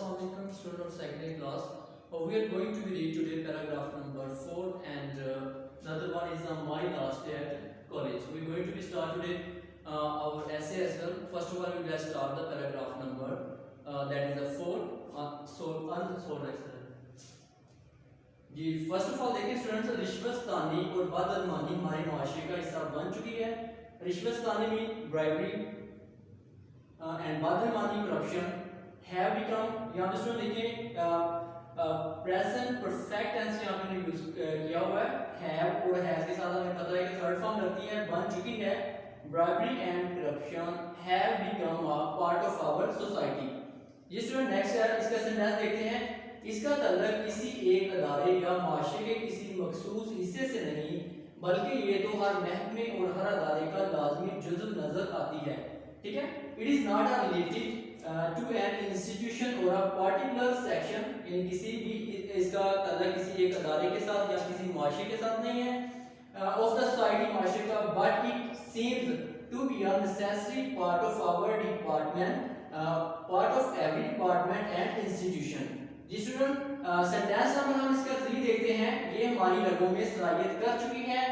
Assalamualaikum student of secondary class. We are going to be read today paragraph number 4 and another one is my last day at college. We are going to be start today our essay as well. First of all, we will start the paragraph number that is the 4. जी first of all देखिए students, रिश्वतस्तानी और बदअदमानी हमारे माशरे का हिस्सा बन चुकी है. रिश्वतस्तानी मीन ब्राइबरी एंड बदअदमानी करप्शन हैव बिकम. यहाँ पे स्टूडेंट देखिए प्रेजेंट परफेक्ट टेंस यहाँ पे यूज किया हुआ है. हैव और हैज के साथ हमें पता है कि थर्ड फॉर्म लगती है, बन चुकी है. Bribery and corruption have become a part of our society. ये स्टूडेंट नेक्स्ट है, इसका सेंटेंस देखते हैं. इसका तल्लुक किसी एक अदारे या माशरे के किसी मखसूस हिस्से से नहीं, बल्कि ये तो हर महकमे और हर अदारे का लाजमी जुज़्व नजर आती है. ठीक है, it is not related to an institution और अ पार्टिकुलर सेक्शन. यानी किसी भी इसका तल्लुक किसी एक अदारे के साथ या किसी माशरे के साथ नहीं है ऑफ द सोसाइटी, माशरे का, but it seems to be a necessary part of our department, part of every department and institution. जी स्टूडेंट, सेंटेंस नंबर हम इसका 3 देखते हैं. ये हमारी रगों में सलाहियत कर चुकी है.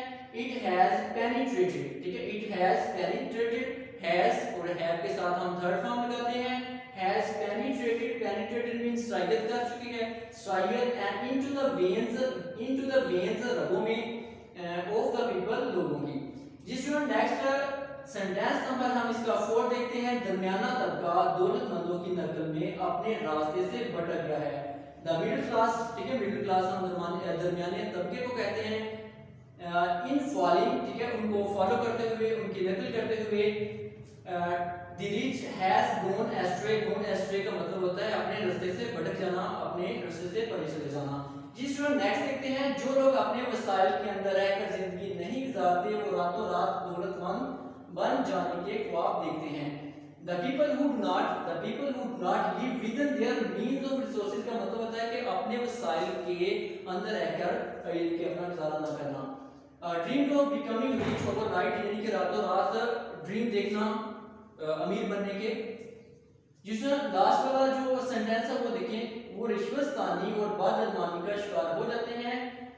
It has penetrated. ठीक है, इट हैज पेनिट्रेटेड. हैज और हैव के साथ हम थर्ड फॉर्म लगाते हैं. Has penetrated. पेनिट्रेटेड मींस सलाहियत कर चुकी है, सलाहियत एंड इनटू द वेन्स रगों में ऑफ द पीपल, लोगों की. जी स्टूडेंट, नेक्स्ट सेंटेंस नंबर हम इसका 4 देखते हैं. दरमियाना तबका दौलतमंदों की नकल में अपने रास्ते से भटक गया है. The middle class. ठीक है, मिडिल क्लास हम दरमियाने तबके को कहते हैं. इन फॉलोइंग, ठीक है, उनको फॉलो करते हुए, उनकी नकल करते हुए. The rich has gone ashtray. Gone ashtray का मतलब होता है अपने रास्ते से भटक जाना, अपने रास्ते से परे चले जाना. जी स्टूडेंट, नेक्स्ट देखते हैं. जो लोग अपने वसाइल के अंदर रहकर जिंदगी नहीं गुजारते, वो रातों रात दौलतमंद बन जाने के ख्वाब देखते हैं. The people who do not live within their means of resources का मतलब होता है कि अपने वसाइल के अंदर रहकर ये अपना गुजारा न करना. Dream of becoming rich overnight, यानी कि रातों रात ड्रीम देखना अमीर बनने के. जिसमें लास्ट वाला जो सेंटेंस है वो देखें. वो रिश्वतस्तानी और बदअदमानी का शिकार हो जाते हैं.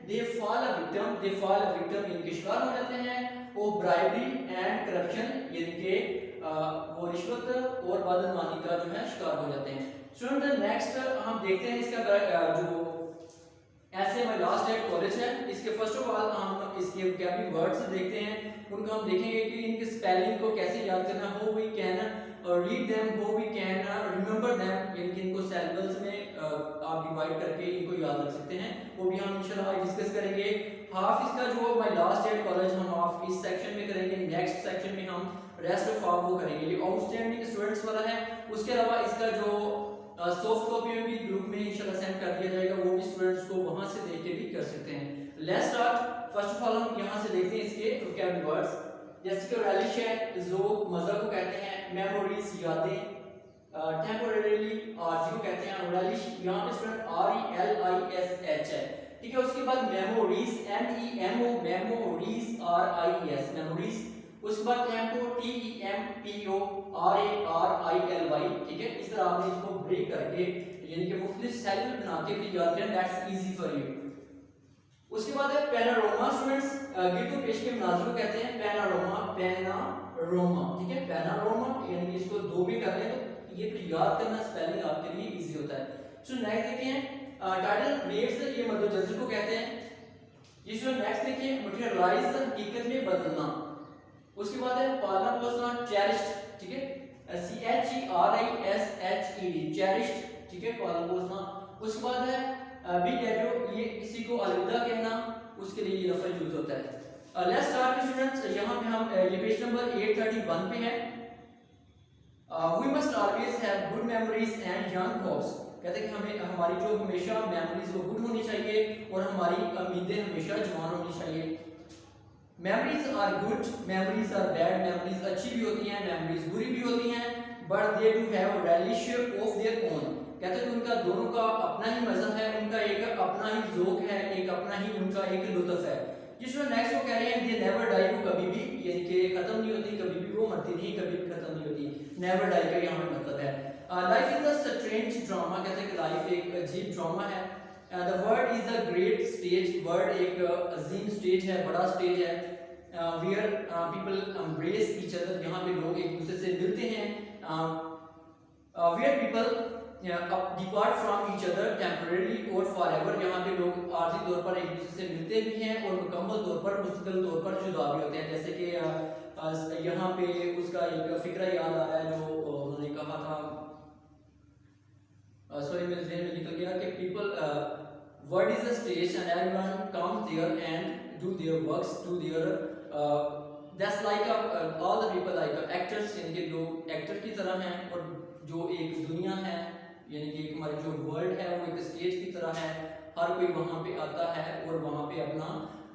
They fall a victim, इनके शिकार हो जाते हैं. वो ब्राइबरी एंड करप्शन, यानी कि वो रिश्वत और बदअदमानी का जो है शिकार हो जाते हैं. स्टूडेंट, नेक्स्ट हम देखते हैं इसका जो ऐसे हमारे लास्ट एट कॉलेज है. इसके फर्स्ट ऑफ ऑल हम इसके वोकैबुलरी वर्ड्स देखते हैं. उनको हम देखेंगे कि इनके स्पेलिंग को कैसे याद करना. How we can read them, how we can remember them, यानी कि इनको सिलेबल्स में आप डिवाइड करके इनको याद रख सकते हैं. वो भी हम इंशाल्लाह डिस्कस करेंगे. हाफ इसका जो माय लास्ट एट कॉलेज हम हाफ इस सेक्शन में करेंगे. नेक्स्ट सेक्शन में हम रेस्ट ऑफ हाफ वो करेंगे. ये आउटस्टैंडिंग स्टूडेंट्स वाला है. उसके अलावा इसका जो सॉफ्ट कॉपी में भी ग्रुप में इंशाल्लाह सेंड कर दिया जाएगा. वो भी स्टूडेंट्स को वहां से देख के भी कर सकते हैं. Let's start. First of all हम यहां से देखते हैं इसके वोकैबुलरी वर्ड्स. जैसे कि रेलिश है, ज़ोक मज़ा को कहते हैं. मेमोरीज यादें. टेम्परेरीली आरजी को कहते हैं. रेलिश यहां पे स्टूडेंट RELISH है. ठीक है, उसके बाद memories MEMO, memories RIES, memories. उसके बाद टेम्पो TEMPO RARILY. ठीक है, इस तरह आपने इसको ब्रेक करके यानी कि मुख्तलिफ सेल बना के भी याद करें. That's easy for you. उसके बाद है पैनोरामा. स्टूडेंट्स, गिरदो पेश के मनाज़िर को कहते हैं पैनोरामा. ठीक है, पैनोरामा यानी कि इसको दो भी कर लें तो ये तो याद करना स्पेलिंग आपके लिए इजी होता है. सो नेक्स्ट देखिए टाइटल वेव्स, ये मद्दोजज़र को कहते हैं. इसमें नेक्स्ट देखिए मटेरियलाइज, हकीकत में बदलना. उसके बाद है पालना पोसना, चेरिश्ड. ठीक है, CHERISHED, चेरिश्ड. ठीक है, पालना पोसना. उसके बाद है बिग एडो, ये किसी को अलविदा कहना, उसके लिए ये लफ्ज़ यूज होता है. Let's start students. यहाँ पे हम ये पेज नंबर 831 पे है. We must always have good memories and young hopes. कहते हैं कि हमें हमारी जो हमेशा मेमोरीज वो गुड होनी चाहिए और हमारी उम्मीदें हमेशा जवान होनी चाहिए. Memories are good, memories are bad. Memories अच्छी भी होती हैं, मेमोरीज बुरी भी होती हैं. But they do have relish of their own. कहते हैं कि उनका दोनों का अपना ही मजा है, उनका एक अपना ही ज़ौक है, एक अपना ही उनका एक लुत्फ है. जिसमें नेक्स्ट वो कह रहे हैं दे नेवर डाई, वो कभी भी यानी कि खत्म नहीं होती, कभी भी वो मरती नहीं, कभी भी खत्म नहीं होती. नेवर डाई का यहाँ पे मतलब है. Life is a strange drama, कहते हैं कि लाइफ एक अजीब ड्रामा है. The world is a great stage, world एक अजीम स्टेज है, बड़ा स्टेज है. Where people embrace each other, यहाँ पे लोग एक दूसरे से मिलते हैं. Where people depart from each other temporary और फॉरएवर, यहाँ पे लोग आर्थिक तौर पर एक दूसरे से मिलते भी हैं और मुकम्मल तौर पर मुस्तकिल तौर पर जुदा भी होते हैं. जैसे कि यहाँ पे उसका एक फिक्रा याद आ रहा है जो उन्होंने कहा था, सॉरी मेरे ज़हन में निकल गया कि people world is a stage and everyone comes there and do their works, do their that's like all the people like actors, यानी कि लोग एक्टर की तरह हैं. और जो एक दुनिया है, यानी कि हमारी जो वर्ल्ड है वो एक स्टेज की तरह है. हर कोई वहाँ पे आता है और वहाँ पे अपना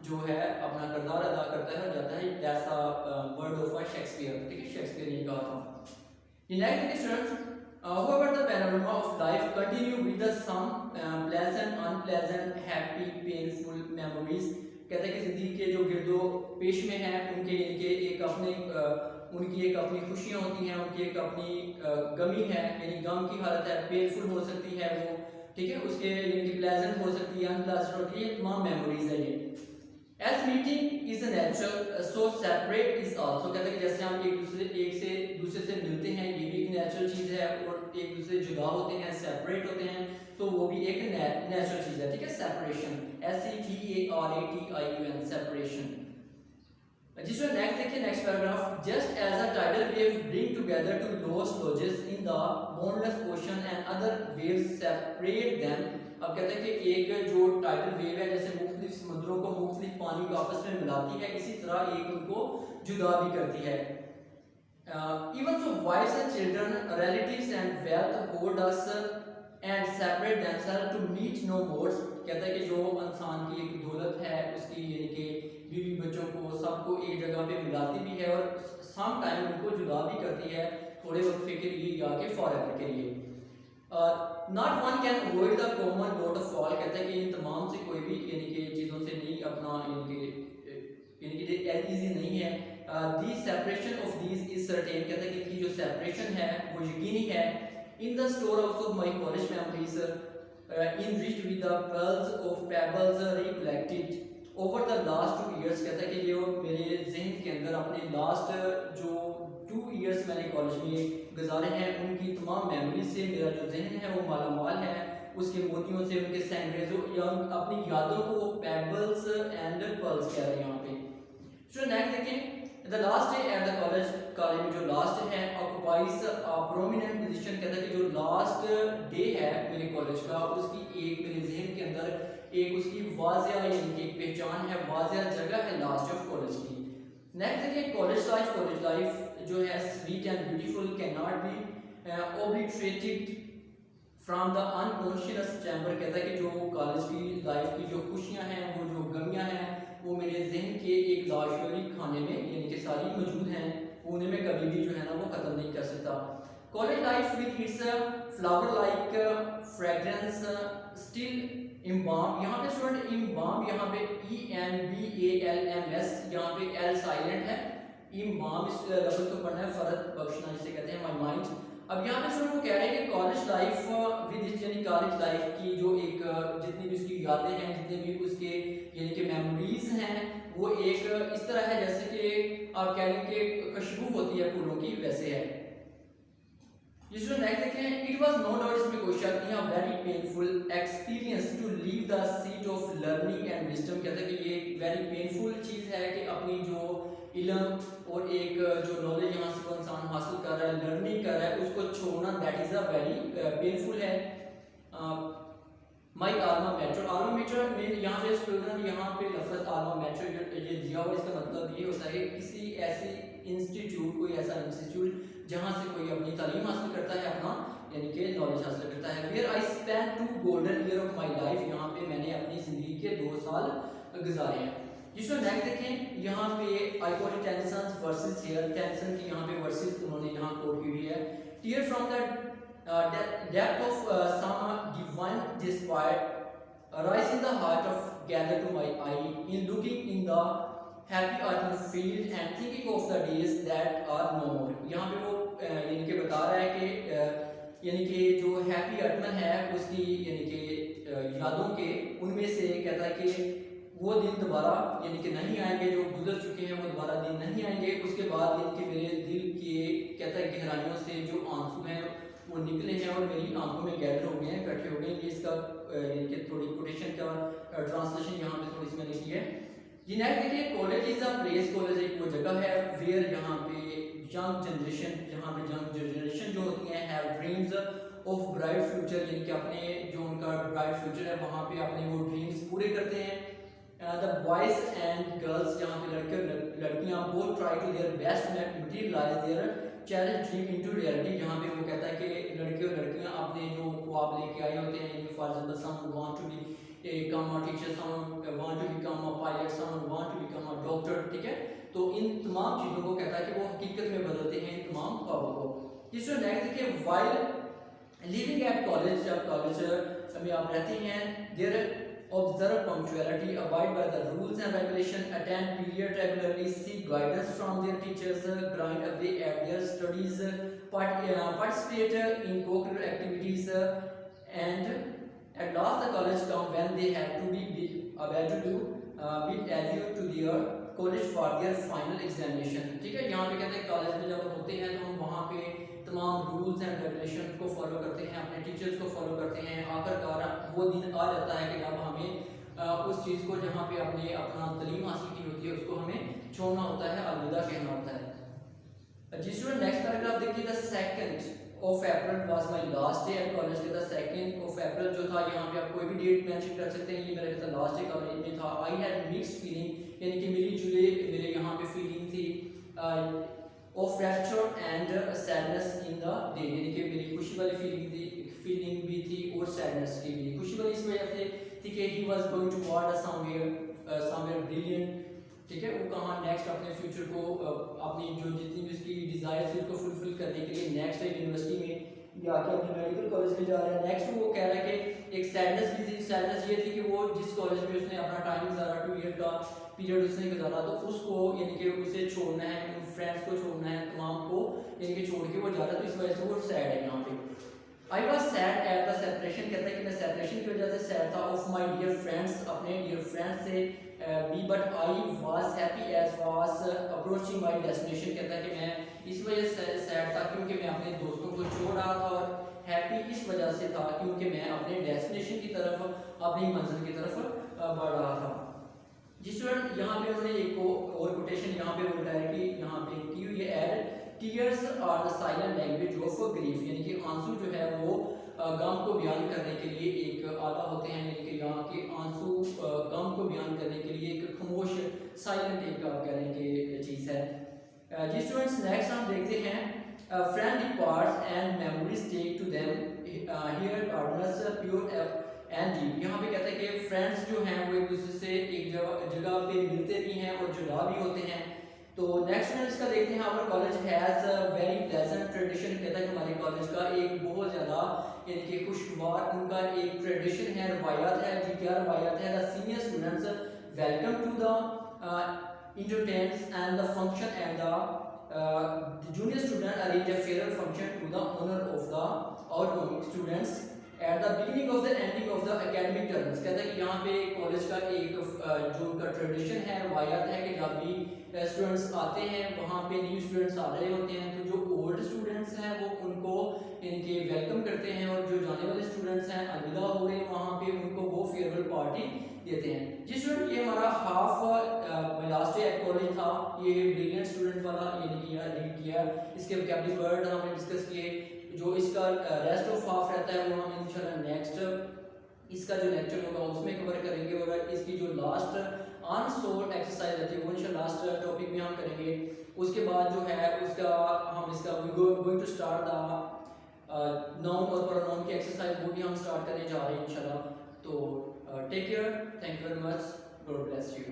जो है अपना किरदार अदा करता है और जाता है. That's a word of Shakespeare, ठीक है, शेक्सपियर ने कहा था. Next students, however the panorama of life continue with the some pleasant, unpleasant, happy, painful memories. कहते हैं कि जिंदगी के जो गिरदो पेश में हैं उनके यानी कि एक अपने उनकी एक अपनी खुशियाँ होती हैं, उनकी एक अपनी गमी है, यानी गम की हालत है, पेनफुल हो सकती है वो, ठीक है, उसके यानी कि प्लेजेंट हो सकती है, अनप्लेजेंट होती है, तमाम मेमोरीज है ये. As meeting is a natural, so separate is also, कहते हैं कि जैसे हम एक से दूसरे से मिलते हैं, ये भी एक नेचुरल चीज़ है, और एक दूसरे से जुदा होते हैं, सेपरेट होते हैं, तो वो भी एक नेचुरल चीज़ है, ठीक है. Separation, SEPARATION, separation. जिसमें नेक्स्ट देखिए, next paragraph. Just as a tidal wave bring together two lost lodges in the boundless ocean and other waves separate them. अब कहते हैं कि एक जो टाइडल वेव है जैसे मुख्तलिफ समुद्रों को मुख्तलिफ पानी को आपस में मिलाती है, इसी तरह एक उनको जुदा भी करती है. Even so wives and children, relatives and wealth hold us and separate themselves to meet no more. कहता है कि जो इंसान की एक दौलत है उसकी, यानी कि बीवी बच्चों को सबको एक जगह पे मिलाती भी है और सम टाइम उनको जुदा भी करती है थोड़े वक्फे के लिए या के फॉरएवर के लिए. Not one can avoid the common lot of fall. कहता है कि इन तमाम से कोई भी यानी कि चीज़ों से नहीं अपना यानी कि ईजी नहीं है. The separation of these is certain. कहता है कि इनकी जो सेपरेशन है वो यकीनी है. In the store house of my college memories enriched with the pearls of pebbles recollected over the last 2 years. कहता है कि ये मेरे जहन के अंदर अपने लास्ट जो 2 years मैंने कॉलेज में गुजारे हैं उनकी तमाम मेमोरीज से मेरा जो जहन है वो मालामाल है, उसके मोतियों से, उनके सैंग्रेजों या अपनी यादों को पेबल्स एंड पर्ल्स कह रहे हैं यहाँ पे. सो नेक्स्ट देखें, the last day at the college में जो लास्ट है ऑक्युपाइज अ प्रोमिनेंट पोजीशन. कहता है कि जो लास्ट डे है मेरे कॉलेज का उसकी एक मेरे जहन के अंदर एक उसकी वाज़िया यानी कि एक पहचान है, वाज़िया जगह है लास्ट ऑफ कॉलेज की. नेक्स्ट देखिए, कॉलेज लाइफ जो है sweet and beautiful can not be obliterated from the unconscious chamber. कहता है कि जो कॉलेज की लाइफ की जो खुशियाँ हैं, वो जो गमियाँ हैं, वो मेरे जहन के एक लाशोरी खाने में यानी कि सारी मौजूद हैं, उन्हें मैं कभी भी जो है ना वो ख़त्म नहीं कर सकता. College life with its flower like fragrance still embalm. यहाँ पे स्टूडेंट इम्बाम, यहाँ पे EMBALMS, यहाँ पे L साइलेंट है. इम्बाम इस लफ्ज़ को पढ़ना है, फर्द बख्शना जिसे कहते हैं, माई माइंड. अब यहाँ पे स्टूडेंट वो कह रहे हैं कि कॉलेज लाइफ विद यानी कॉलेज लाइफ की जो एक जितनी भी उसकी यादें हैं, जितने भी उसके यानी कि मेमोरीज हैं, वो एक इस तरह है जैसे कि आप कह लें कि खुशबू होती है फूलों की, वैसे है. जिसमें नेक्स्ट देखें, इट वाज नो डाउट, इसमें कोई शक नहीं, a very painful experience to leave the seat of learning and wisdom. कहते हैं कि ये एक वेरी पेनफुल चीज़ है कि अपनी जो इल्म और एक जो नॉलेज यहाँ से वो इंसान हासिल कर रहा है, लर्निंग कर रहा है, उसको छोड़ना that is a very painful है. माई आल्मा मैटर में यहाँ पे स्टूडेंट यहाँ पे लफ्ज़ आल्मा मैटर ये दिया हुआ, इसका मतलब ये होता है किसी ऐसे इंस्टीट्यूट, कोई ऐसा इंस्टीट्यूट जहाँ से कोई अपनी तालीम हासिल करता है, अपना यानी कि नॉलेज हासिल करता है. Where I spend 2 golden year of my life. यहाँ पे मैंने अपनी ज़िंदगी के 2 साल गुजारे हैं. जिसमें नेक्स्ट देखें, यहाँ पे I call it tension versus here. Tension की यहाँ पे वर्सेस उन्होंने यहाँ कोट की हुई है. Tear from the depth of some divine despair arise in the heart of gather to my eye in looking in the happy autumn field and thinking of the days that are no more. यहाँ पे वो यानी कि बता रहा है कि यानी कि जो हैप्पी अटमन है उसकी यानी कि यादों के उनमें से कहता है कि वो दिन दोबारा यानी कि नहीं आएंगे, जो गुजर चुके हैं वो दोबारा दिन नहीं आएंगे। उसके बाद यानी कि मेरे दिल के कहता है गहराइयों से जो आंसू हैं वो निकले हैं और मेरी आंखों में गैदर हो गए हैं, इकट्ठे हो गए हैं। ये इसका यानी कि थोड़ी कोटेशन का ट्रांसलेशन यहाँ पे थोड़ी सी मैंने की है। ये नेक्स्ट देखिए, college is a place, college एक वो जगह है वेयर यहाँ पे यंग जनरेशन, जहाँ पे यंग जनरेशन जो होती है have dreams of bright future, यानी कि अपने जो उनका ब्राइट फ्यूचर है वहाँ पे अपने वो ड्रीम्स पूरे करते हैं। द बॉयज एंड गर्ल्स, यहाँ पे लड़के और लड़कियाँ both try to their best materialize their challenge dream into reality. यहाँ पे वो कहता है कि लड़के और लड़कियाँ अपने जो ख्वाब लेके आए होते हैं, for example some want to be become a teacher, someone want to become a pilot, someone want to become a doctor, ठीक है। तो इन तमाम चीज़ों को कहता है कि वो हकीकत में बदलते हैं इन तमाम ख्वाबों को। तीसरा नेक्स्ट देखिए, while living at college, जब कॉलेज में आप रहते हैं, there observe punctuality, abide by the rules and regulation, attend period regularly, seek guidance from their teachers, grind away at their studies, participate in co-curricular activities, and at last the college come when they have to be adhere to their college for their final examination, ठीक है। यहाँ पे कहते हैं college में जब होते हैं तो हम वहाँ पे तमाम रूल्स एंड रेगुलेशन को फॉलो करते हैं, अपने टीचर्स को फॉलो करते हैं। आखिरकार वो दिन आ जाता है कि जब हमें उस चीज़ को जहाँ पे आपने अपना तालीम हासिल की होती है उसको हमें छोड़ना होता है, अलविदा कहना होता है। जिस नेक्स्ट पैराग्राफ देखिए, the second of April was my last day at college, के द सेकंड ऑफ अप्रैल जो था, यहाँ पे आप कोई भी डेट मेंशन कर सकते हैं, ये मेरा कहता लास्ट डे कॉलेज में था। आई हैड मिक्स्ड फीलिंग, यानी कि मिली जुली मेरे यहाँ पे फीलिंग थी of rapture and sadness in the day, यानी कि मेरी खुशी वाली फीलिंग भी थी और सैडनेस की भी। खुशी वाली इस वजह से थी कि he was going toward somewhere brilliant, ठीक है। वो कहाँ नेक्स्ट अपने फ्यूचर को अपनी जो जितनी भी उसकी डिज़ायर थी उसको फुलफिल करने के लिए नेक्स्ट यूनिवर्सिटी में या आके अपने मेडिकल कॉलेज में जा रहा है। नेक्स्ट वो कह रहा है कि एक सैडनेस भी थी, सैडनेस ये थी कि वो जिस कॉलेज में उसने अपना टाइम गुजारा, 2 ईयर का पीरियड उसने गुजारा, तो उसको यानी कि उसे छोड़ना है, उन फ्रेंड्स को छोड़ना है, तमाम को यानी कि छोड़ के वो जा रहा है, तो इस वजह से वो सैड है यहाँ पे। I was sad at the separation, कहता है कि मैं सेपरेशन की वजह से सैड था, ऑफ माई डियर फ्रेंड्स, अपने डियर फ्रेंड्स से बी, but I was happy as was approaching my destination, कहता है कि मैं इस वजह से सैड था क्योंकि मैं अपने दोस्तों को छोड़ रहा था, और हैप्पी इस वजह से था क्योंकि मैं अपने डेस्टिनेशन की तरफ, अपनी मंजिल की तरफ बढ़ रहा था। जिस वक्त यहाँ पे उन्होंने एक और कोटेशन यहाँ पे बोला है कि यहाँ पे की हुई है, and tears are the silent language of grief, यानी कि आंसू जो है वो गम को बयान करने के लिए एक आला होते हैं, यानी कि यहाँ के आंसू गम को बयान करने के लिए एक खामोश साइलेंट एक आप कह लें कि चीज़ है। जी स्टूडेंट्स, नेक्स्ट हम देखते हैं friend departs and memories take to them here gardens pure and deep. यहाँ पे कहते हैं कि फ्रेंड्स जो हैं वो एक दूसरे से एक जगह पे मिलते भी हैं और जुड़ा भी होते हैं। तो नेक्स्ट में इसका देखते हैं, हमारा college has very pleasant tradition, कहता है कि हमारे कॉलेज का एक बहुत ज़्यादा यानी कि खुशगवार उनका एक ट्रेडिशन है, रवायात है। जी क्या रवायात है? The senior students welcome to the entertains and the function, and the junior student arrange a farewell function to the honor of the outgoing students at the beginning of the ending of the academic terms। कहता है कि यहाँ पे college का एक जो उनका tradition है, रवायात है कि जब भी स्टूडेंट्स आते हैं वहाँ पे न्यू स्टूडेंट्स आ रहे होते हैं, तो जो ओल्ड स्टूडेंट्स हैं वो उनको इनके वेलकम करते हैं, और जो जाने वाले स्टूडेंट्स हैं अलविदा हो रहे हैं वहाँ पे उनको वो फेयरवेल पार्टी देते हैं। जी स्टूडेंट, ये हमारा हाफ लास्ट ईयर कॉलेज था, ये ब्रिलियंट स्टूडेंट वाला यानी कि रीड किया, इसके वोकैबुलरी वर्ड हमने डिस्कस किए। जो इसका रेस्ट ऑफ हाफ रहता है वो हम इंशाल्लाह नेक्स्ट इसका जो लेक्चर होगा उसमें कवर करेंगे, और इसकी जो लास्ट अनसोल्ड एक्सरसाइज रहती है वो इंशाल्लाह लास्ट टॉपिक में हम करेंगे। उसके बाद जो है उसका हम इसका going to start the noun और प्रोनाउन की एक्सरसाइज वो भी हम स्टार्ट करने जा रहे हैं इंशाल्लाह। तो take care, thank you very much, God bless you.